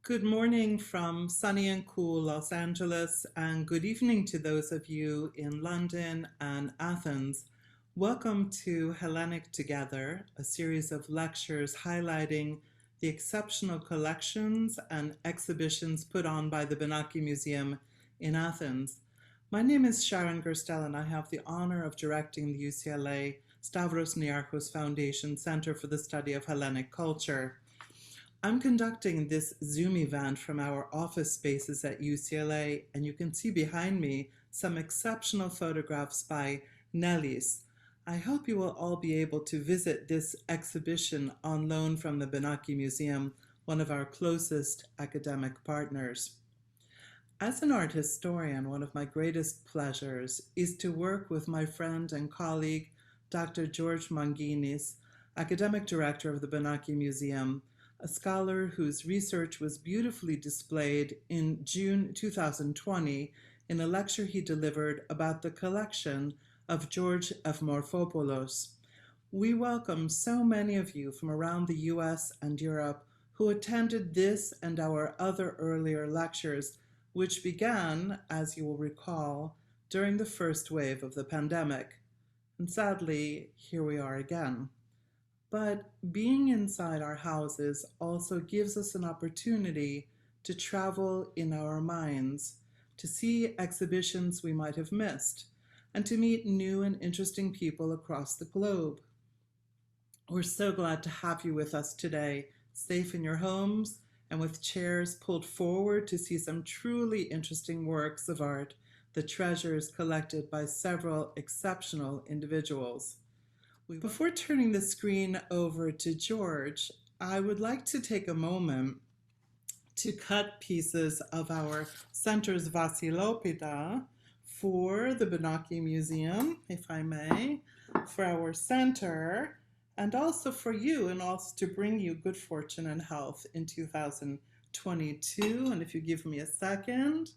Good morning from sunny and cool Los Angeles, and good evening to those of you in London and Athens. Welcome to Hellenic Together, a series of lectures highlighting the exceptional collections and exhibitions put on by the Benaki Museum in Athens. My name is Sharon Gerstel, and I have the honor of directing the UCLA Stavros Niarchos Foundation Center for the Study of Hellenic Culture. I'm conducting this Zoom event from our office spaces at UCLA, and you can see behind me some exceptional photographs by Nellis. I hope you will all be able to visit this exhibition on loan from the Benaki Museum, one of our closest academic partners. As an art historian, one of my greatest pleasures is to work with my friend and colleague, Dr. George Manginis, academic director of the Benaki Museum, a scholar whose research was beautifully displayed in June 2020 in a lecture he delivered about the collection of George F. Morphopoulos. We welcome so many of you from around the US and Europe who attended this and our other earlier lectures, which began, as you will recall, during the first wave of the pandemic. And sadly, here we are again. But being inside our houses also gives us an opportunity to travel in our minds, to see exhibitions we might have missed, and to meet new and interesting people across the globe. We're so glad to have you with us today, safe in your homes and with chairs pulled forward to see some truly interesting works of art, the treasures collected by several exceptional individuals. Before turning the screen over to George, I would like to take a moment to cut pieces of our center's Vasilopita for the Benaki Museum, if I may, for our center, and also for you, and also to bring you good fortune and health in 2022. And if you give me a second.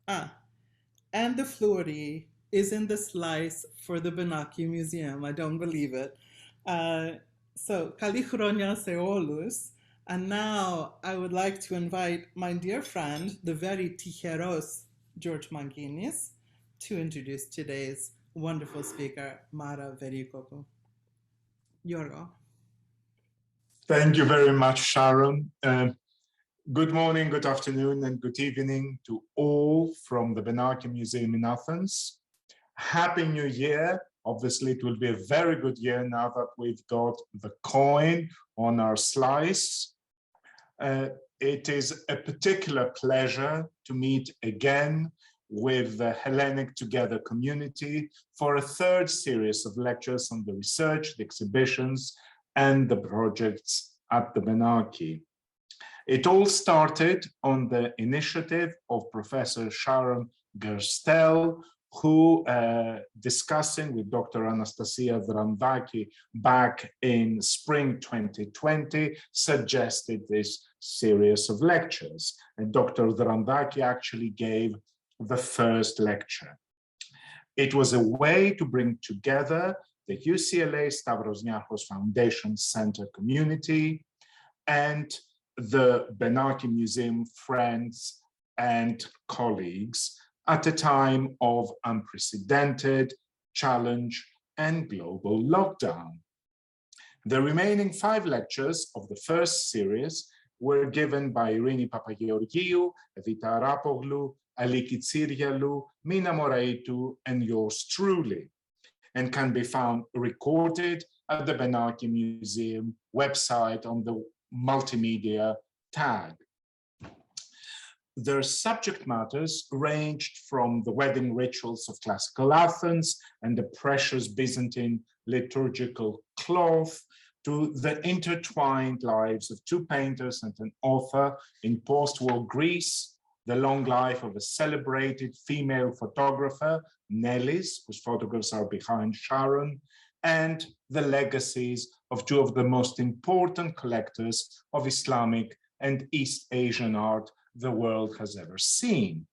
And the Flori is in the slice for the Benaki Museum. I don't believe it. So, Kali Chronia se olus. And now I would like to invite my dear friend, the very ticheros George Manginis, to introduce today's wonderful speaker, Mara Verykokou. Yorgo. Thank you very much, Sharon. Good morning, good afternoon, and good evening to all from the Benaki Museum in Athens. Happy New Year. Obviously, it will be a very good year now that we've got the coin on our slice. It is a particular pleasure to meet again with the Hellenic Together community for a third series of lectures on the research, the exhibitions, and the projects at the Benaki. It all started on the initiative of Professor Sharon Gerstel, who, discussing with Dr. Anastasia Stavrinakis back in spring 2020, suggested this series of lectures. And Dr. Stavrinakis actually gave the first lecture. It was a way to bring together the UCLA Stavros Niarchos Foundation Center community and the Benaki Museum friends and colleagues at a time of unprecedented challenge and global lockdown. The remaining 5 lectures of the first series were given by Irini Papageorgiou, Evita Arapoglou, Aliki Tsirialou, Mina Moraitou, and yours truly, and can be found recorded at the Benaki Museum website on the multimedia tag. Their subject matters ranged from the wedding rituals of classical Athens and the precious Byzantine liturgical cloth to the intertwined lives of 2 painters and an author in post-war Greece, the long life of a celebrated female photographer, Nellis, whose photographs are behind Sharon, and the legacies of 2 of the most important collectors of Islamic and East Asian art the world has ever seen.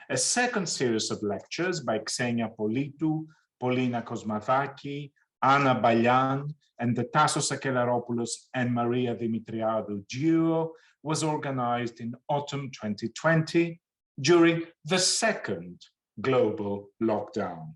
A second series of lectures by Xenia Politou, Polina Kosmathaki, Anna Balyan and the Tassos Akellaropoulos and Maria Dimitriadou duo was organized in autumn 2020 during the second global lockdown.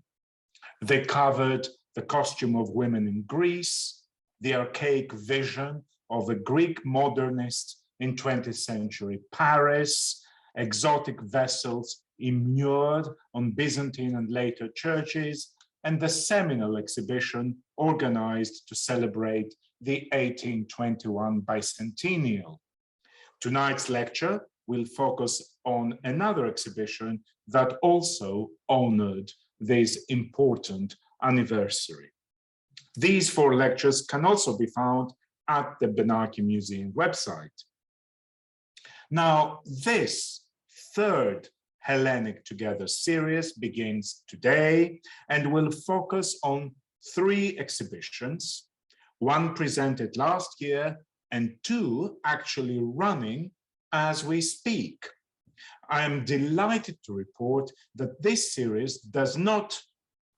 They covered the costume of women in Greece, the archaic vision of a Greek modernist in 20th century Paris, exotic vessels immured on Byzantine and later churches, and the seminal exhibition organized to celebrate the 1821 bicentennial. Tonight's lecture will focus on another exhibition that also honored this important anniversary. These 4 lectures can also be found at the Benaki Museum website. Now, this third Hellenic Together series begins today and will focus on 3 exhibitions, 1 presented last year and 2 actually running as we speak. I am delighted to report that this series does not,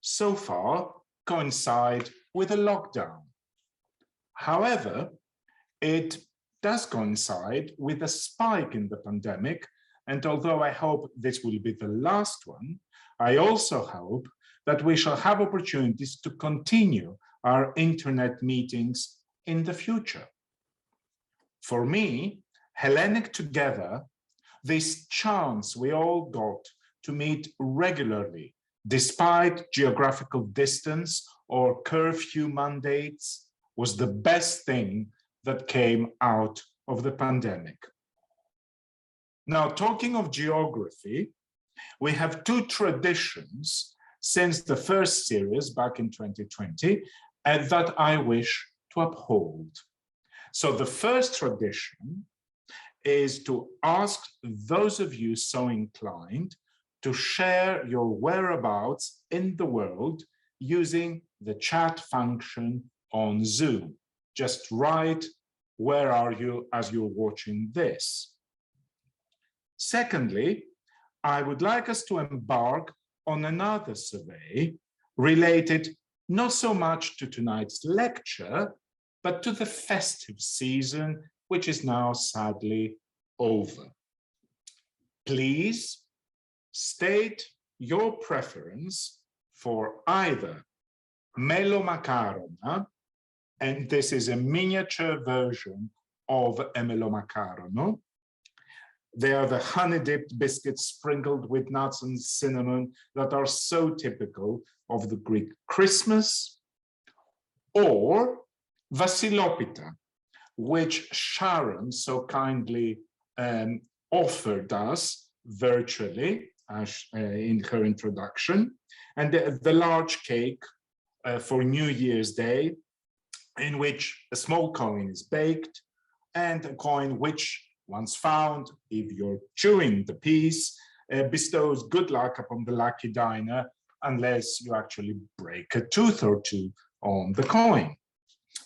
so far, coincide with a lockdown. However, it does coincide with a spike in the pandemic, and although I hope this will be the last one, I also hope that we shall have opportunities to continue our internet meetings in the future. For me, Hellenic Together, this chance we all got to meet regularly, despite geographical distance or curfew mandates, was the best thing that came out of the pandemic. Now, talking of geography, we have 2 traditions since the first series back in 2020 that I wish to uphold. So the first tradition is to ask those of you so inclined to share your whereabouts in the world using the chat function on Zoom. Just write, where are you as you're watching this? Secondly, I would like us to embark on another survey related not so much to tonight's lecture, but to the festive season, which is now sadly over. Please state your preference for either melomakarona, and this is a miniature version of a melomakarono. They are the honey-dipped biscuits sprinkled with nuts and cinnamon that are so typical of the Greek Christmas, or Vasilopita, which Sharon so kindly offered us virtually in her introduction, and the large cake for New Year's Day, in which a small coin is baked, and a coin which, once found, if you're chewing the piece, bestows good luck upon the lucky diner, unless you actually break a tooth or 2 on the coin.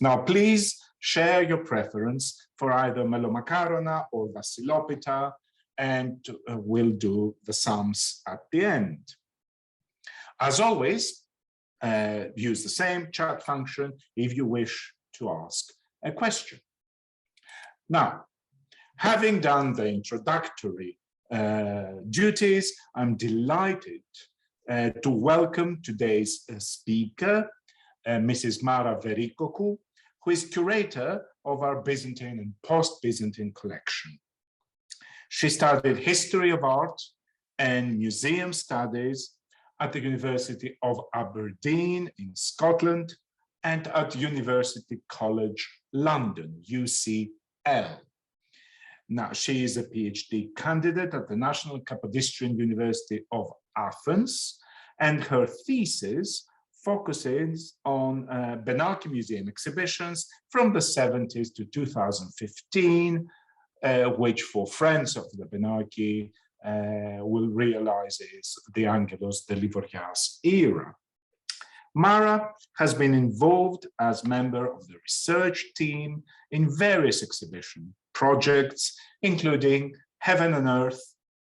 Now, please share your preference for either melomakarona or Vasilopita, and we'll do the sums at the end. As always, use the same chat function if you wish to ask a question. Now, having done the introductory duties, I'm delighted to welcome today's speaker, Mrs. Mara Verykokou, who is curator of our Byzantine and post-Byzantine collection. She studied history of art and museum studies at the University of Aberdeen in Scotland and at University College London, UCL. Now, she is a PhD candidate at the National Kapodistrian University of Athens, and her thesis focuses on Benaki Museum exhibitions from the 70s to 2015, which for friends of the Benaki will realize is the Angelos Delivorias era. Mara has been involved as member of the research team in various exhibition projects, including Heaven and Earth,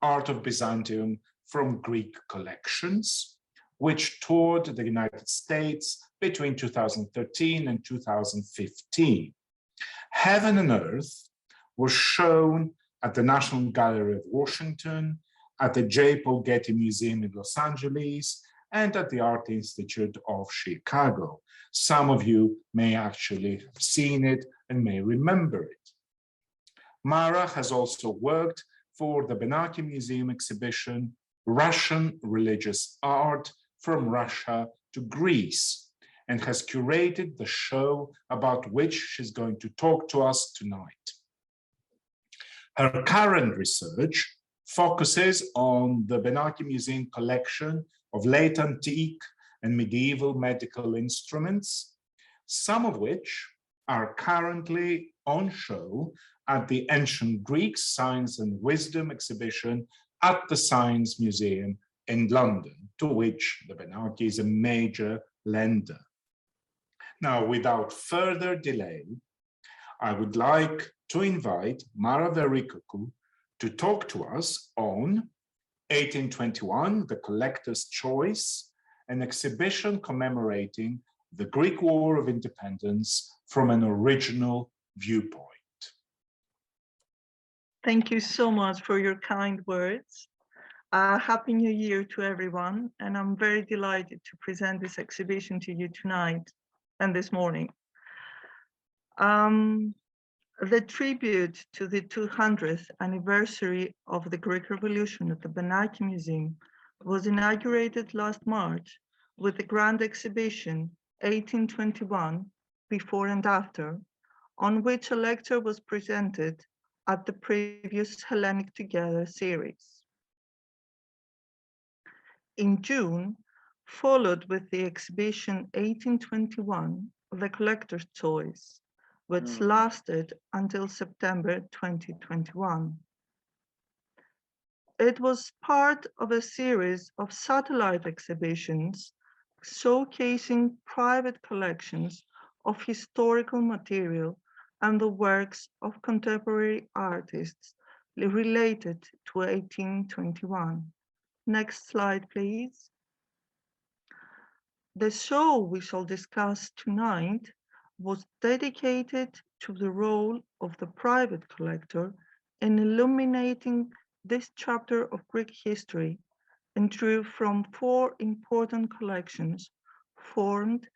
Art of Byzantium from Greek collections, which toured the United States between 2013 and 2015. Heaven and Earth was shown at the National Gallery of Washington, at the J. Paul Getty Museum in Los Angeles, and at the Art Institute of Chicago. Some of you may actually have seen it and may remember it. Mara has also worked for the Benaki Museum exhibition, Russian Religious Art from Russia to Greece, and has curated the show about which she's going to talk to us tonight. Her current research focuses on the Benaki Museum collection of late antique and medieval medical instruments, some of which are currently on show at the Ancient Greek Science and Wisdom exhibition at the Science Museum in London, to which the Benaki is a major lender. Now, without further delay, I would like to invite Mara Verykokou to talk to us on 1821, The Collector's Choice, an exhibition commemorating the Greek War of Independence from an original viewpoint. Thank you so much for your kind words. Happy New Year to everyone, and I'm very delighted to present this exhibition to you tonight and this morning. The tribute to the 200th anniversary of the Greek Revolution at the Benaki Museum was inaugurated last March with the grand exhibition 1821, Before and After, on which a lecture was presented at the previous Hellenic Together series. In June, followed with the exhibition 1821, The Collector's Choice, which lasted until September 2021. It was part of a series of satellite exhibitions showcasing private collections of historical material and the works of contemporary artists related to 1821. Next slide, please. The show we shall discuss tonight was dedicated to the role of the private collector in illuminating this chapter of Greek history and drew from 4 important collections formed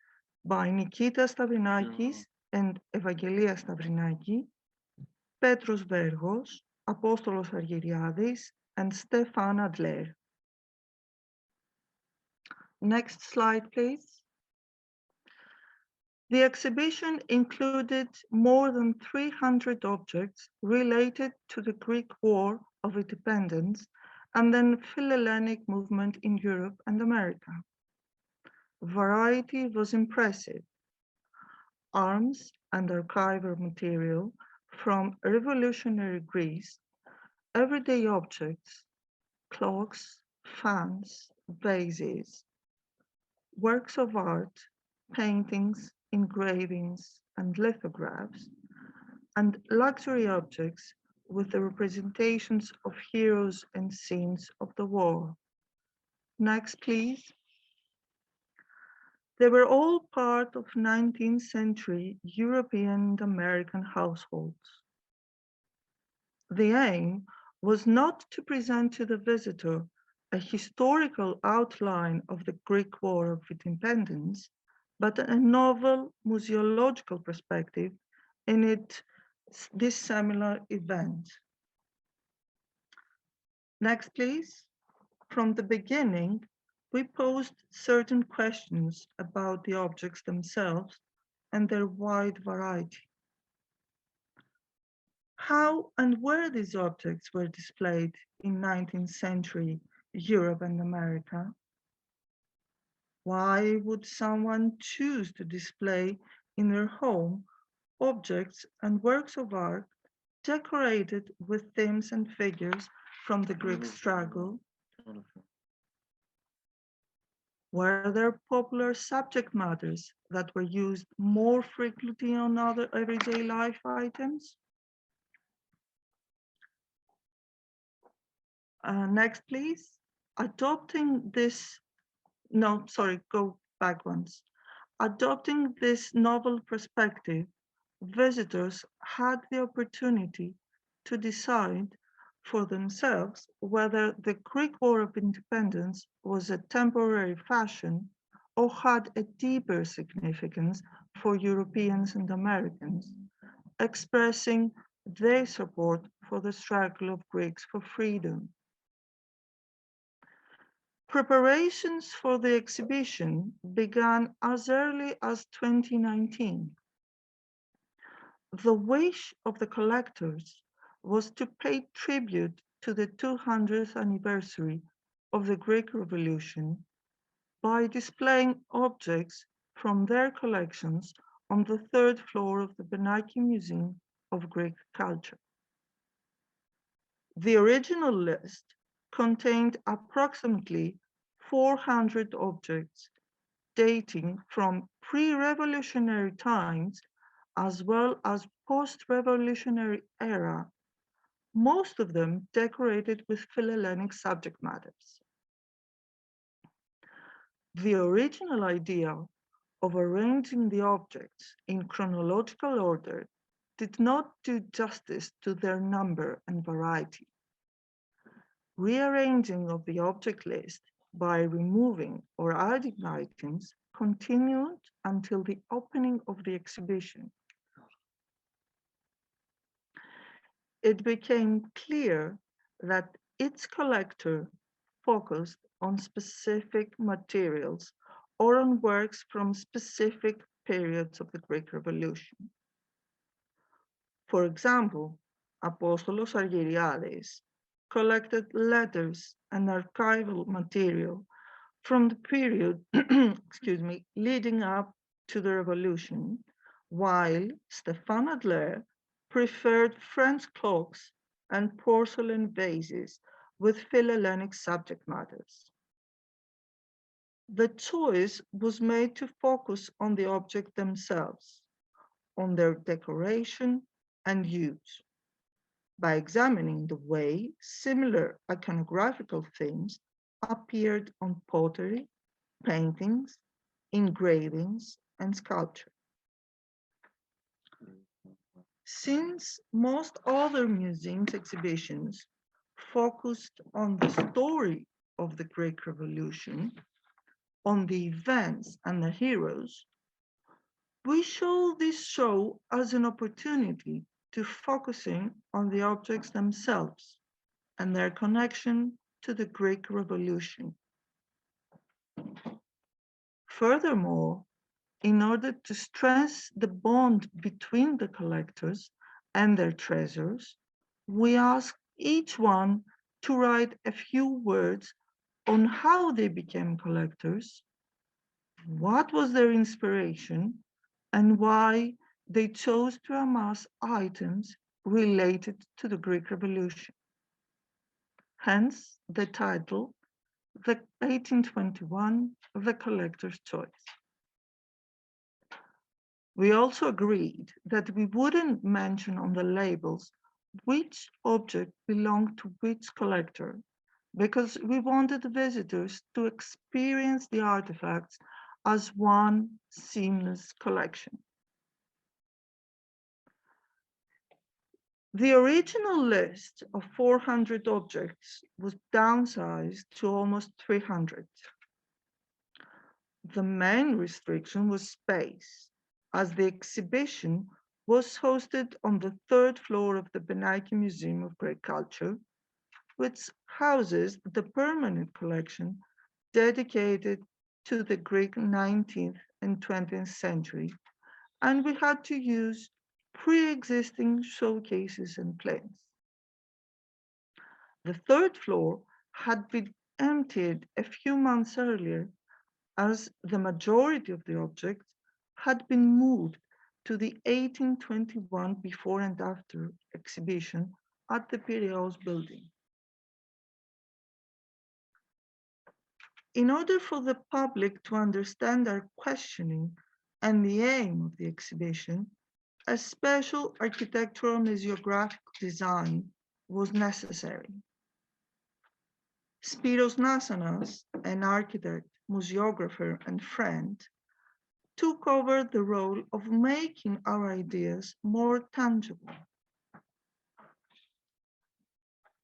by Nikitas Stavrinakis and Evangelia Stavrinaki, Petros Vergos, Apostolos Argyriadis, and Stéphan Adler. Next slide, please. The exhibition included more than 300 objects related to the Greek War of Independence and then Philhellenic movement in Europe and America. Variety was impressive. Arms and archival material from revolutionary Greece, everyday objects, clocks, fans, vases, works of art, paintings, engravings, and lithographs, and luxury objects with the representations of heroes and scenes of the war. Next, please. They were all part of 19th century European and American households. The aim was not to present to the visitor a historical outline of the Greek War of Independence, but a novel museological perspective in this similar event. Next, please. From the beginning, we posed certain questions about the objects themselves and their wide variety. How and where these objects were displayed in 19th century Europe and America? Why would someone choose to display in their home objects and works of art decorated with themes and figures from the Greek struggle? Were there popular subject matters that were used more frequently on other everyday life items? Next, please. Adopting this no, sorry, go back once. Adopting this novel perspective, visitors had the opportunity to decide for themselves whether the Greek War of Independence was a temporary fashion or had a deeper significance for Europeans and Americans, expressing their support for the struggle of Greeks for freedom. Preparations for the exhibition began as early as 2019. The wish of the collectors was to pay tribute to the 200th anniversary of the Greek Revolution by displaying objects from their collections on the third floor of the Benaki Museum of Greek Culture. The original list contained approximately 400 objects dating from pre-revolutionary times as well as post-revolutionary era, most of them decorated with Philhellenic subject matters. The original idea of arranging the objects in chronological order did not do justice to their number and variety. Rearranging of the object list by removing or adding items continued until the opening of the exhibition. It became clear that its collector focused on specific materials or on works from specific periods of the Greek Revolution. For example, Apostolos Argyriadis collected letters and archival material from the period leading up to the revolution, while Stéphan Adler preferred French clocks and porcelain vases with Philhellenic subject matters. The choice was made to focus on the object themselves, on their decoration and use, by examining the way similar iconographical themes appeared on pottery, paintings, engravings, and sculpture. Since most other museums' exhibitions focused on the story of the Greek Revolution, on the events and the heroes, we show this show as an opportunity to focusing on the objects themselves and their connection to the Greek Revolution. Furthermore, in order to stress the bond between the collectors and their treasures, we ask each one to write a few words on how they became collectors, what was their inspiration, and why they chose to amass items related to the Greek Revolution. Hence the title, The 1821, The Collector's Choice. We also agreed that we wouldn't mention on the labels which object belonged to which collector, because we wanted the visitors to experience the artifacts as one seamless collection. The original list of 400 objects was downsized to almost 300. The main restriction was space, as the exhibition was hosted on the third floor of the Benaki Museum of Greek Culture, which houses the permanent collection dedicated to the Greek 19th and 20th century, and we had to use pre-existing showcases and plans. The third floor had been emptied a few months earlier, as the majority of the objects had been moved to the 1821 before and after exhibition at the Piraeus building. In order for the public to understand our questioning and the aim of the exhibition, a special architectural museographic design was necessary. Spiros Nassanas, an architect museographer, and friend, took over the role of making our ideas more tangible.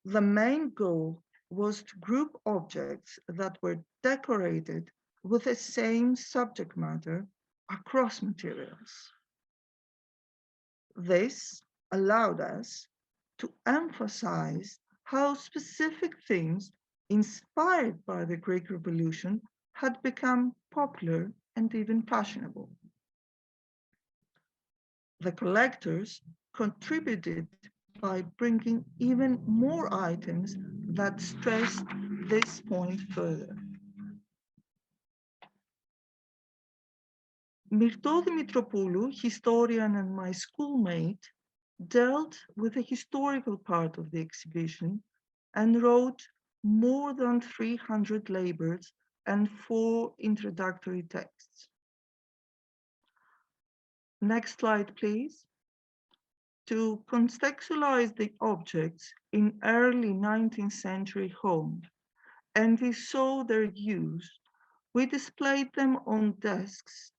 The main goal was to group objects that were decorated with the same subject matter across materials. This allowed us to emphasize how specific themes inspired by the Greek Revolution had become popular and even fashionable. The collectors contributed by bringing even more items that stressed this point further. Mirto Dimitropoulou, historian and my schoolmate, dealt with the historical part of the exhibition and wrote more than 300 labels and 4 introductory texts. Next slide, please. To contextualize the objects in early 19th century homes and we saw their use, we displayed them on desks,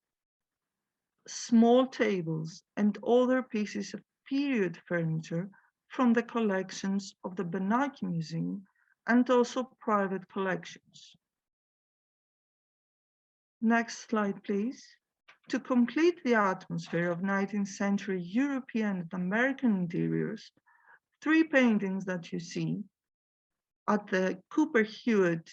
small tables, and other pieces of period furniture from the collections of the Benaki Museum and also private collections. Next slide, please. To complete the atmosphere of 19th century European and American interiors, 3 paintings that you see at the Cooper Hewitt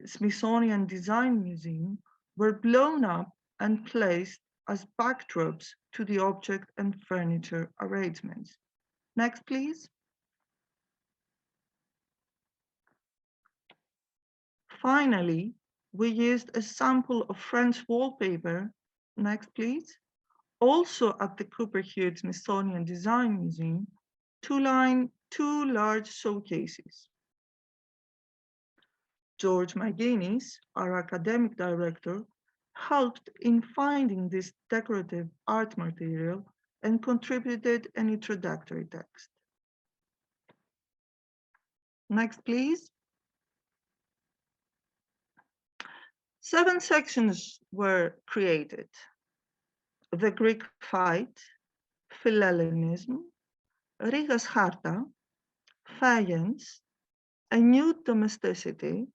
Smithsonian Design Museum were blown up and placed as backdrops to the object and furniture arrangements. Next, please. Finally, we used a sample of French wallpaper, next please, also at the Cooper Hewitt Smithsonian Design Museum, to line 2 large showcases. George Manginis, our academic director, helped in finding this decorative art material and contributed an introductory text. Next, please. 7 sections were created: the Greek fight, Philhellenism, Rigas Charta, Faience, a new domesticity,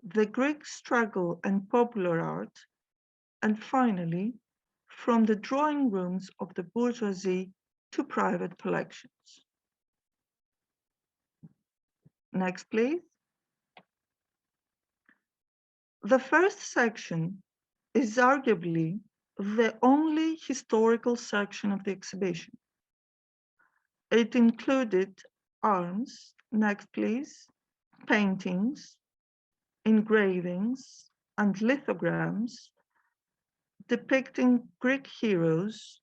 the Greek struggle and popular art, and finally, from the drawing rooms of the bourgeoisie to private collections. Next, please. The first section is arguably the only historical section of the exhibition. It included arms, next please, paintings, engravings, and lithograms depicting Greek heroes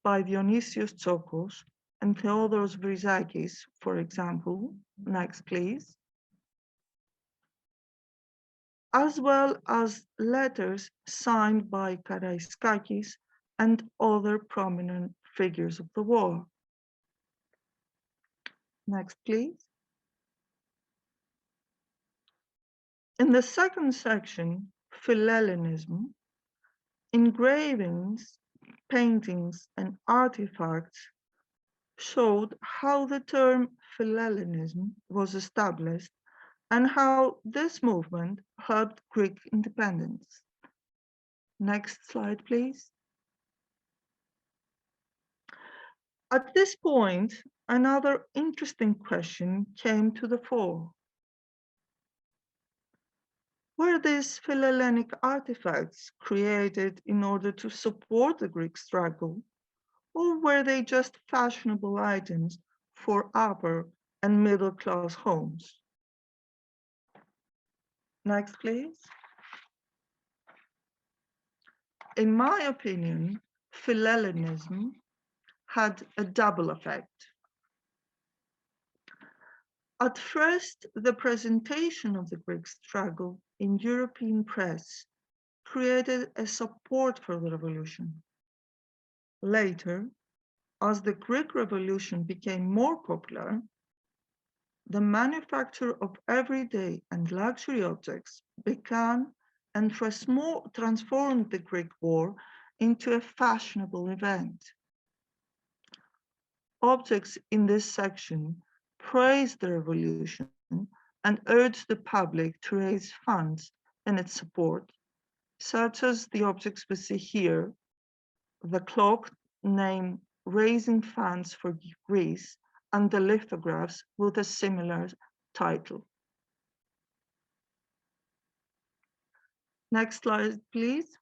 by Dionysios Tsokos and Theodoros Vrizakis, for example, next please, as well as letters signed by Karaiskakis and other prominent figures of the war. Next, please. In the second section, Philhellenism, engravings, paintings, and artifacts showed how the term Philhellenism was established and how this movement helped Greek independence. Next slide, please. At this point, another interesting question came to the fore. Were these Philhellenic artifacts created in order to support the Greek struggle, or were they just fashionable items for upper and middle class homes? Next, please. In my opinion, Philhellenism had a double effect. At first, the presentation of the Greek struggle in European press created a support for the revolution. Later, as the Greek Revolution became more popular, the manufacture of everyday and luxury objects began and transformed the Greek war into a fashionable event. Objects in this section praised the revolution and urged the public to raise funds in its support, such as the objects we see here, the clock named Raising Funds for Greece, and the lithographs with a similar title. Next slide, please.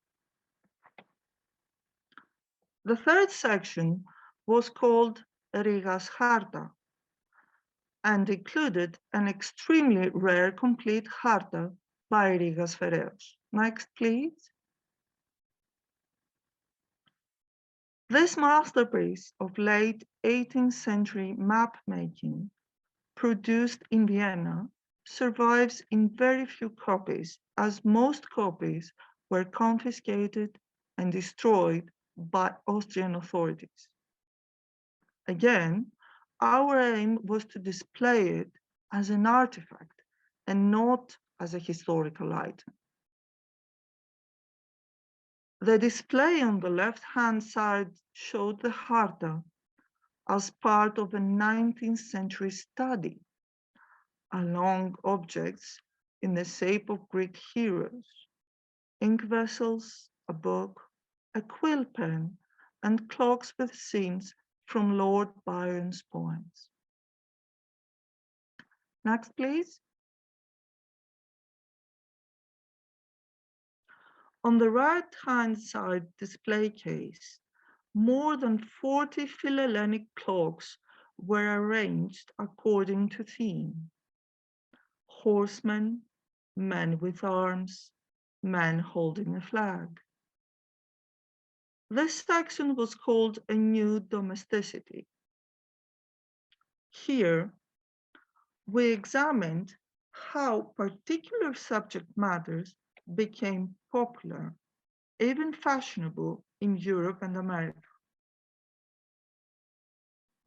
The third section was called Rigas Charta and included an extremely rare complete Charta by Rigas Vergos. Next, please. This masterpiece of late 18th century map making, produced in Vienna, survives in very few copies, as most copies were confiscated and destroyed by Austrian authorities. Again, our aim was to display it as an artifact and not as a historical item. The display on the left-hand side showed the Charta as part of a 19th century study along objects in the shape of Greek heroes, ink vessels, a book, a quill pen, and clocks with scenes from Lord Byron's poems. Next, please. On the right-hand side display case, more than 40 Philhellenic clocks were arranged according to theme. Horsemen, men with arms, men holding a flag. This section was called a new domesticity. Here, we examined how particular subject matters became popular, even fashionable, in Europe and America.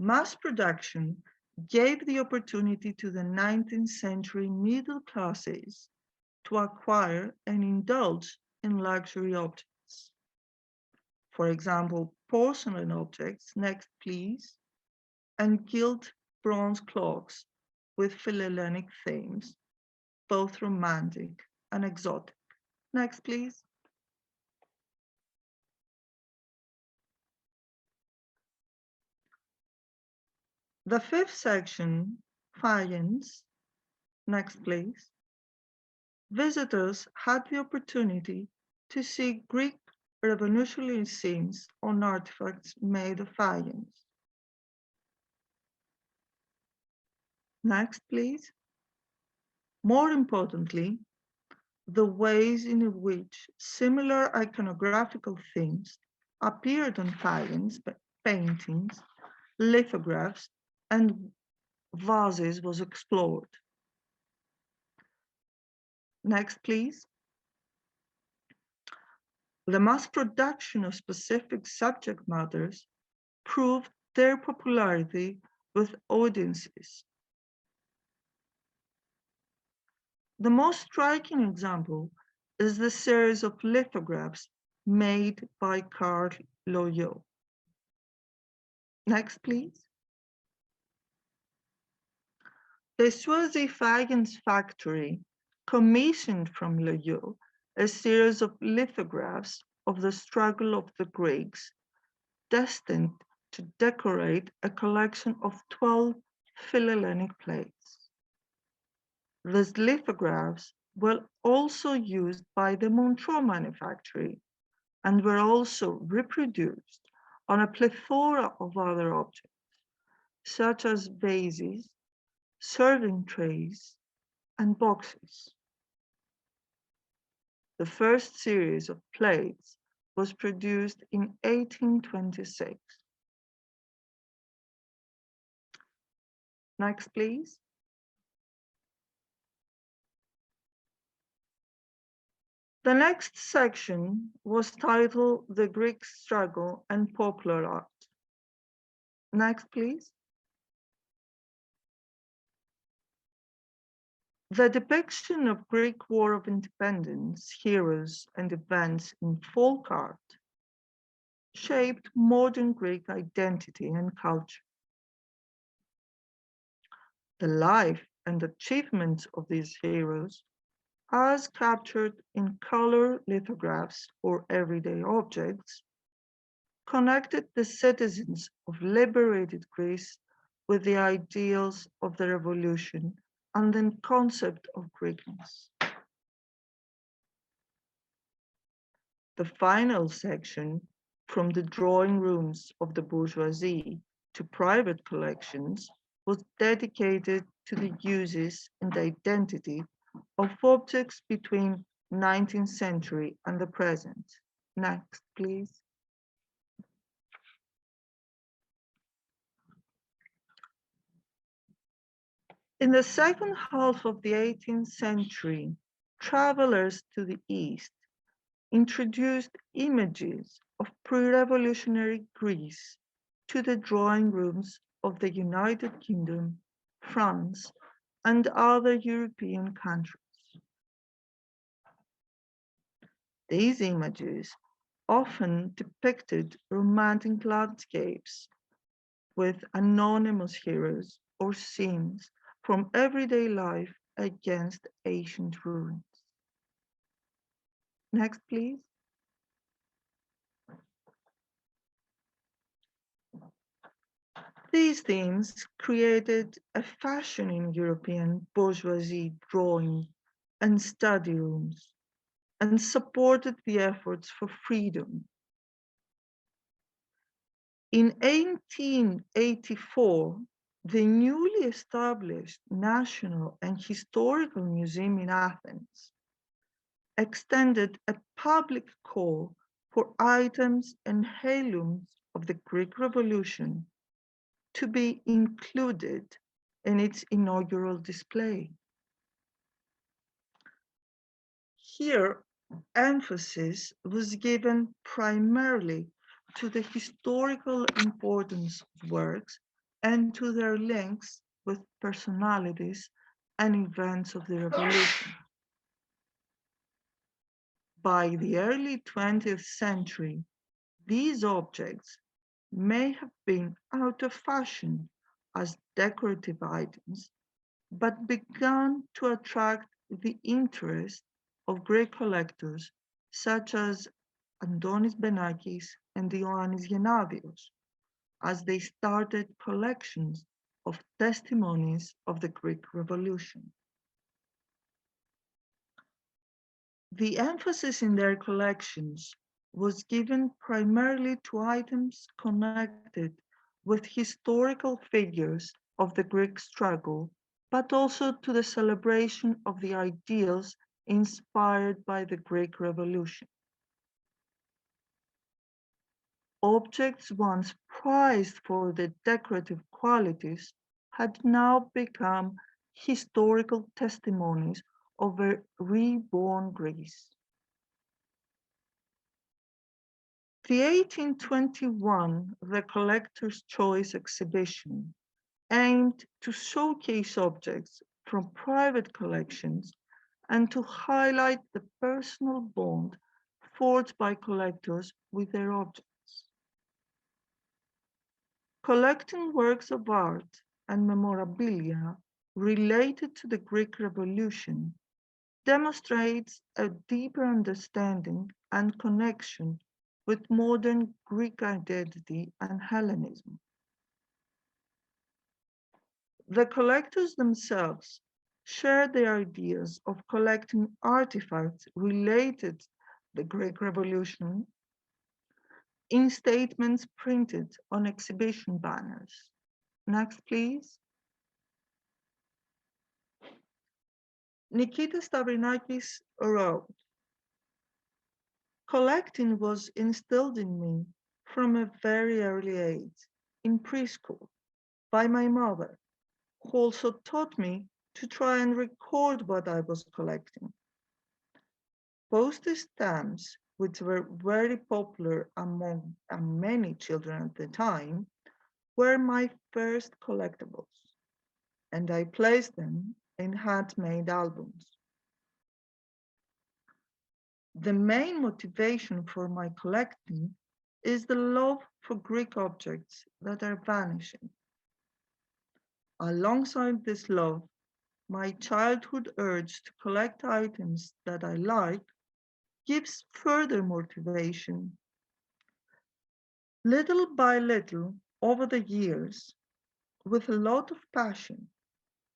Mass production gave the opportunity to the 19th century middle classes to acquire and indulge in luxury objects. For example, porcelain objects, next please, and gilt bronze clocks with Philhellenic themes, both romantic and exotic. Next, please. The fifth section, faience, next please. Visitors had the opportunity to see Greek revolutionary scenes on artifacts made of faience. Next, please. More importantly, the ways in which similar iconographical themes appeared on faience, paintings, lithographs, and vases was explored. Next, please. The mass production of specific subject matters proved their popularity with audiences. The most striking example is the series of lithographs made by Carl Loyot. Next, please. The Soisy Faience factory commissioned from Loyot a series of lithographs of the struggle of the Greeks, destined to decorate a collection of 12 Philhellenic plates. These lithographs were also used by the Montreux manufactory and were also reproduced on a plethora of other objects, such as vases, serving trays, and boxes. The first series of plates was produced in 1826. Next, please. The next section was titled The Greek Struggle and Popular Art. Next, please. The depiction of Greek War of Independence heroes and events in folk art shaped modern Greek identity and culture. The life and achievements of these heroes, as captured in color lithographs or everyday objects, connected the citizens of liberated Greece with the ideals of the revolution and the concept of Greekness. The final section, from the drawing rooms of the bourgeoisie to private collections, was dedicated to the uses and identity of objects between 19th century and the present. Next, please. In the second half of the 18th century, travelers to the East introduced images of pre-revolutionary Greece to the drawing rooms of the United Kingdom, France, and other European countries. These images often depicted romantic landscapes with anonymous heroes or scenes from everyday life against ancient ruins. Next, please. These themes created a fashion in European bourgeoisie drawing and study rooms and supported the efforts for freedom. In 1884, the newly established National and Historical Museum in Athens extended a public call for items and heirlooms of the Greek Revolution to be included in its inaugural display. Here, emphasis was given primarily to the historical importance of works and to their links with personalities and events of the revolution. By the early 20th century, these objects may have been out of fashion as decorative items, but began to attract the interest of Greek collectors such as Antonis Benakis and Ioannis Genadios, as they started collections of testimonies of the Greek Revolution. The emphasis in their collections was given primarily to items connected with historical figures of the Greek struggle, but also to the celebration of the ideals inspired by the Greek Revolution. Objects once prized for their decorative qualities had now become historical testimonies of a reborn Greece. The 1821 The Collector's Choice exhibition aimed to showcase objects from private collections and to highlight the personal bond forged by collectors with their objects. Collecting works of art and memorabilia related to the Greek Revolution demonstrates a deeper understanding and connection with modern Greek identity and Hellenism. The collectors themselves shared their ideas of collecting artifacts related to the Greek Revolution in statements printed on exhibition banners. Next, please. Nikitas Stavrinakis wrote, "Collecting was instilled in me from a very early age, in preschool, by my mother, who also taught me to try and record what I was collecting. Postage stamps, which were very popular among many children at the time, were my first collectibles, and I placed them and handmade albums. The main motivation for my collecting is the love for Greek objects that are vanishing. Alongside this love, my childhood urge to collect items that I like gives further motivation. Little by little, over the years, with a lot of passion,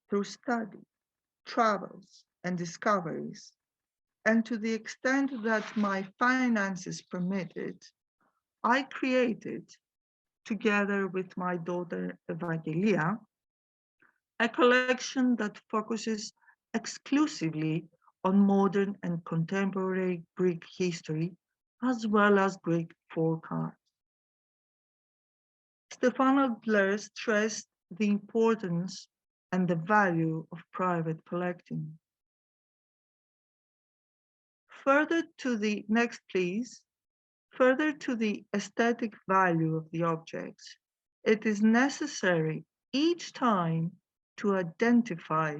through study, travels, and discoveries, and to the extent that my finances permitted, I created, together with my daughter Evangelia, a collection that focuses exclusively on modern and contemporary Greek history, as well as Greek folk art. Stéphan Adler stressed the importance and the value of private collecting. Further to the next, please. Further to the aesthetic value of the objects, it is necessary each time to identify,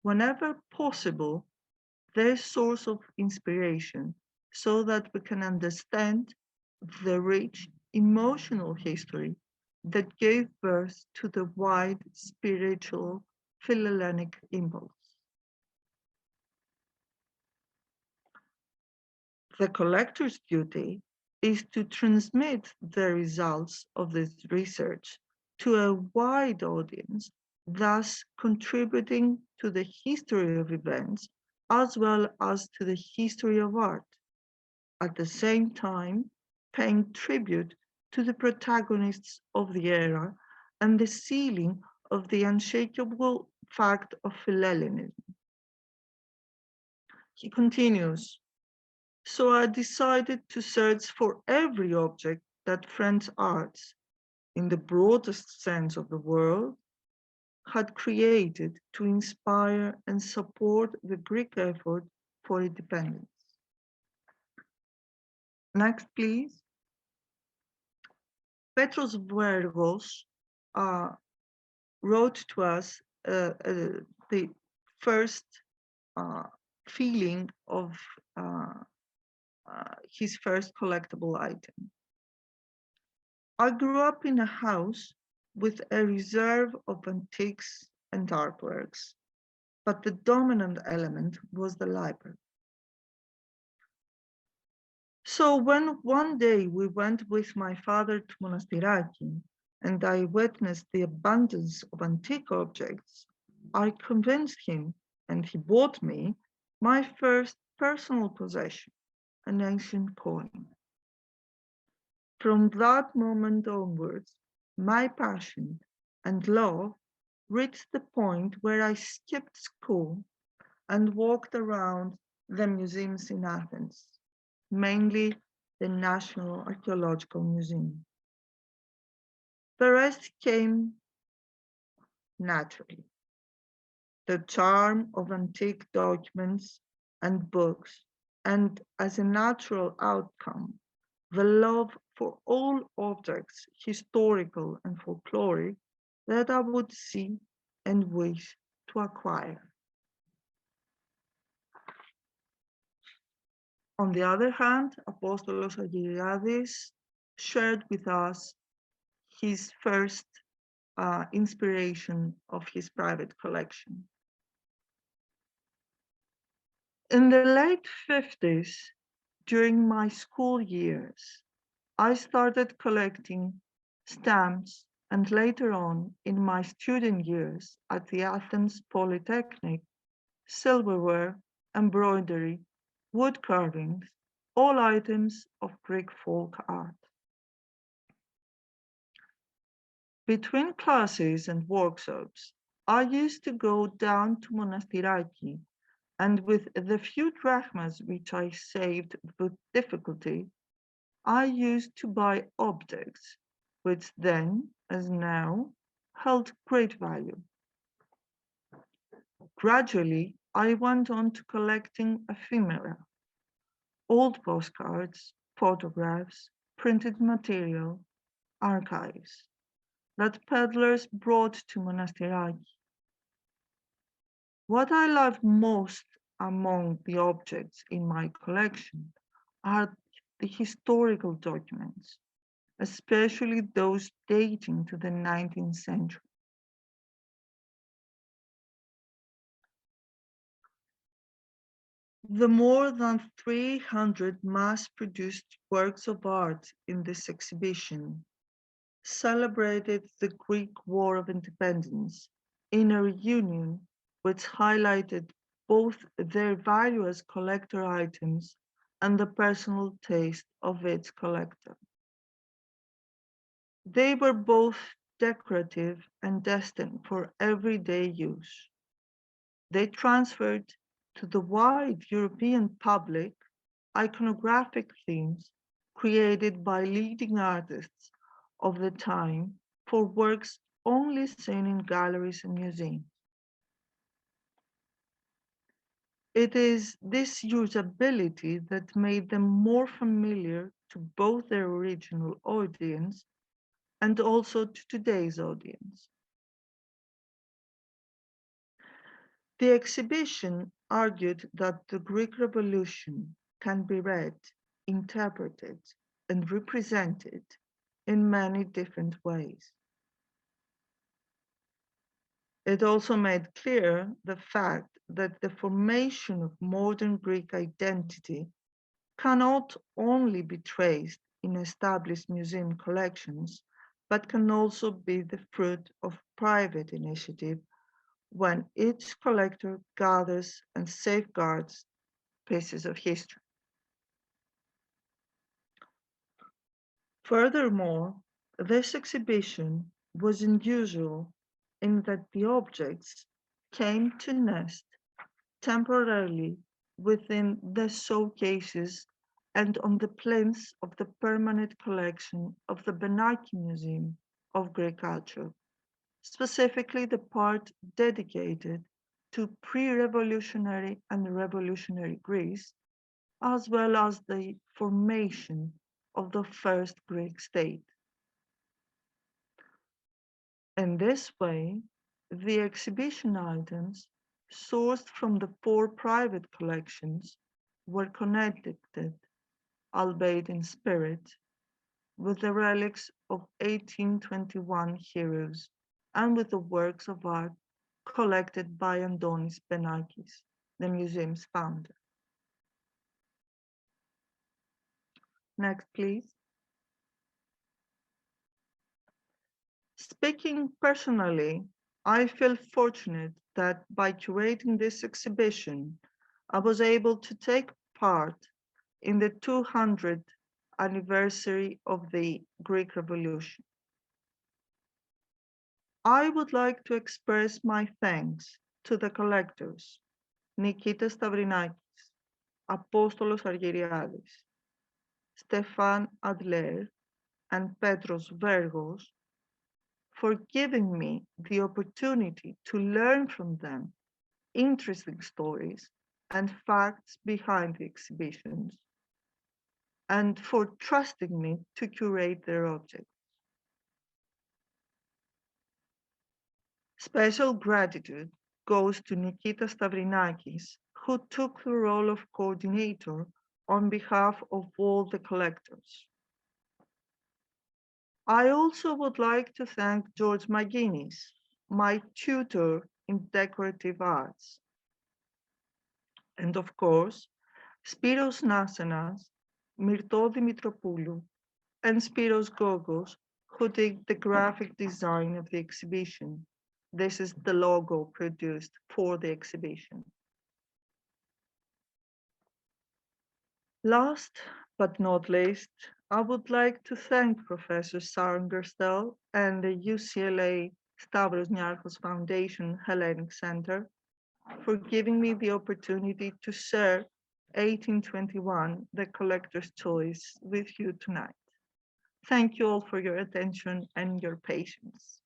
whenever possible, their source of inspiration so that we can understand the rich emotional history that gave birth to the wide spiritual Philhellenic impulse. The collector's duty is to transmit the results of this research to a wide audience, thus contributing to the history of events as well as to the history of art, at the same time paying tribute to the protagonists of the era and the sealing of the unshakable fact of Philhellenism. He continues, so I decided to search for every object that French arts, in the broadest sense of the word, had created to inspire and support the Greek effort for independence. Next, please. Petros Vergos wrote to us the first feeling of his first collectible item. I grew up in a house with a reserve of antiques and artworks, but the dominant element was the library. So when one day we went with my father to Monastiraki and I witnessed the abundance of antique objects, I convinced him and he bought me my first personal possession, an ancient coin. From that moment onwards, my passion and love reached the point where I skipped school and walked around the museums in Athens, mainly the National Archaeological Museum. The rest came naturally. The charm of antique documents and books, and as a natural outcome, the love for all objects, historical and folkloric, that I would see and wish to acquire. On the other hand, Apostolos Argyriadis shared with us his first inspiration of his private collection. In the late 50s, during my school years, I started collecting stamps, and later on in my student years at the Athens Polytechnic, silverware, embroidery, wood carvings, all items of Greek folk art. Between classes and workshops, I used to go down to Monastiraki, and with the few drachmas which I saved with difficulty, I used to buy objects, which then, as now, held great value. Gradually, I went on to collecting ephemera, old postcards, photographs, printed material, archives that peddlers brought to Monastiraki. What I love most among the objects in my collection are the historical documents, especially those dating to the 19th century. The more than 300 mass-produced works of art in this exhibition celebrated the Greek War of Independence in a reunion which highlighted both their value as collector items and the personal taste of its collector. They were both decorative and destined for everyday use. They transferred to the wide European public iconographic themes created by leading artists of the time for works only seen in galleries and museums. It is this usability that made them more familiar to both their original audience and also to today's audience. The exhibition argued that the Greek Revolution can be read, interpreted, and represented in many different ways. It also made clear the fact that the formation of modern Greek identity cannot only be traced in established museum collections, but can also be the fruit of private initiative when each collector gathers and safeguards pieces of history. Furthermore, this exhibition was unusual in that the objects came to nest temporarily within the showcases and on the plinths of the permanent collection of the Benaki Museum of Greek Culture, specifically the part dedicated to pre-revolutionary and revolutionary Greece, as well as the formation of the first Greek state. In this way, the exhibition items sourced from the 4 private collections were connected, albeit in spirit, with the relics of 1821 heroes and with the works of art collected by Antonis Benakis, the museum's founder. Next, please. Speaking personally, I feel fortunate that by curating this exhibition, I was able to take part in the 200th anniversary of the Greek Revolution. I would like to express my thanks to the collectors, Nikitas Stavrinakis, Apostolos Argyriadis, Stéphan Adler, and Petros Vergos, for giving me the opportunity to learn from them interesting stories and facts behind the exhibitions, and for trusting me to curate their objects. Special gratitude goes to Nikitas Stavrinakis, who took the role of coordinator on behalf of all the collectors. I also would like to thank George Manginis, my tutor in decorative arts. And of course, Spiros Nasenas, Myrto Dimitropoulou, and Spiros Gogos, who did the graphic design of the exhibition. This is the logo produced for the exhibition. Last but not least, I would like to thank Professor Sharon Gerstel and the UCLA Stavros Niarchos Foundation Hellenic Center for giving me the opportunity to share 1821, the collector's choice, with you tonight. Thank you all for your attention and your patience.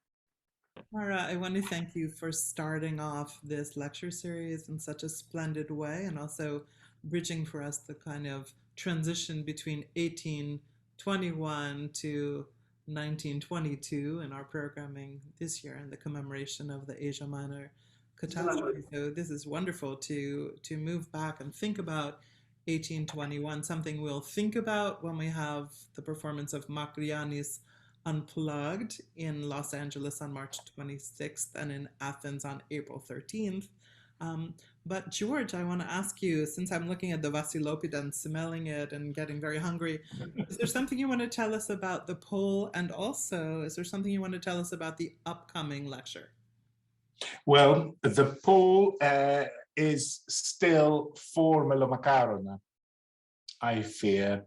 Mara, I want to thank you for starting off this lecture series in such a splendid way and also bridging for us the kind of transition between 1821 to 1922 in our programming this year in the commemoration of the Asia Minor catastrophe. So this is wonderful to move back and think about 1821, something we'll think about when we have the performance of Manginis Unplugged in Los Angeles on March 26th and in Athens on April 13th. But George, I want to ask you, since I'm looking at the Vasilopida and smelling it and getting very hungry, is there something you want to tell us about the poll? And also, is there something you want to tell us about the upcoming lecture? Well, the poll is still for Melomakarona, I fear.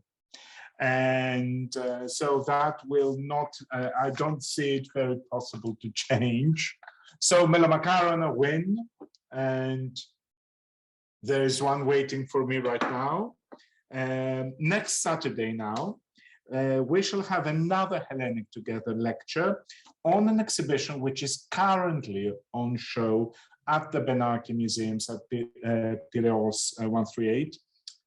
And so that will not, I don't see it very possible to change. So Melomakarona win, and there's one waiting for me right now. Next Saturday now, we shall have another Hellenic Together lecture on an exhibition which is currently on show at the Benaki Museums at Piraeus 138.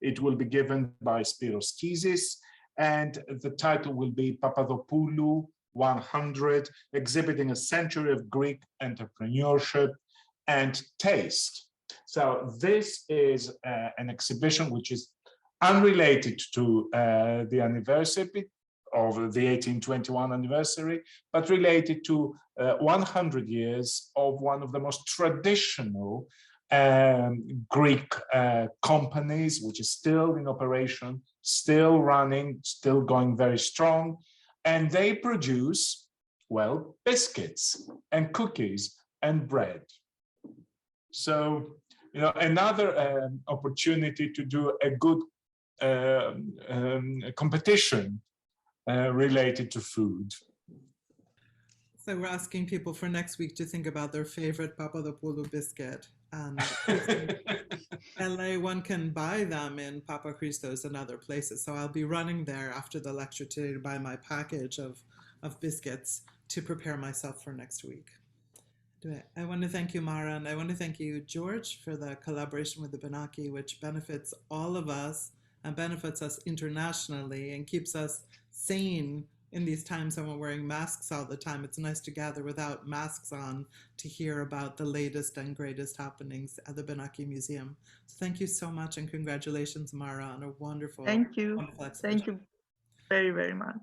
It will be given by Spiros Kizis, and the title will be Papadopoulou 100, exhibiting a century of Greek entrepreneurship and taste. So this is an exhibition which is unrelated to the anniversary of the 1821 anniversary, but related to 100 years of one of the most traditional Greek companies, which is still in operation, still running, still going very strong. And they produce, well, biscuits and cookies and bread. So, you know, another opportunity to do a good competition related to food. So we're asking people for next week to think about their favorite Papadopoulou biscuit. And LA, one can buy them in Papa Christos and other places. So I'll be running there after the lecture today to buy my package of biscuits to prepare myself for next week. I want to thank you, Mara, and I want to thank you, George, for the collaboration with the Benaki, which benefits all of us and benefits us internationally and keeps us sane in these times when we're wearing masks all the time. It's nice to gather without masks on to hear about the latest and greatest happenings at the Benaki Museum. So thank you so much, and congratulations, Mara, on a wonderful, Thank you. wonderful exhibition. Thank you very, very much.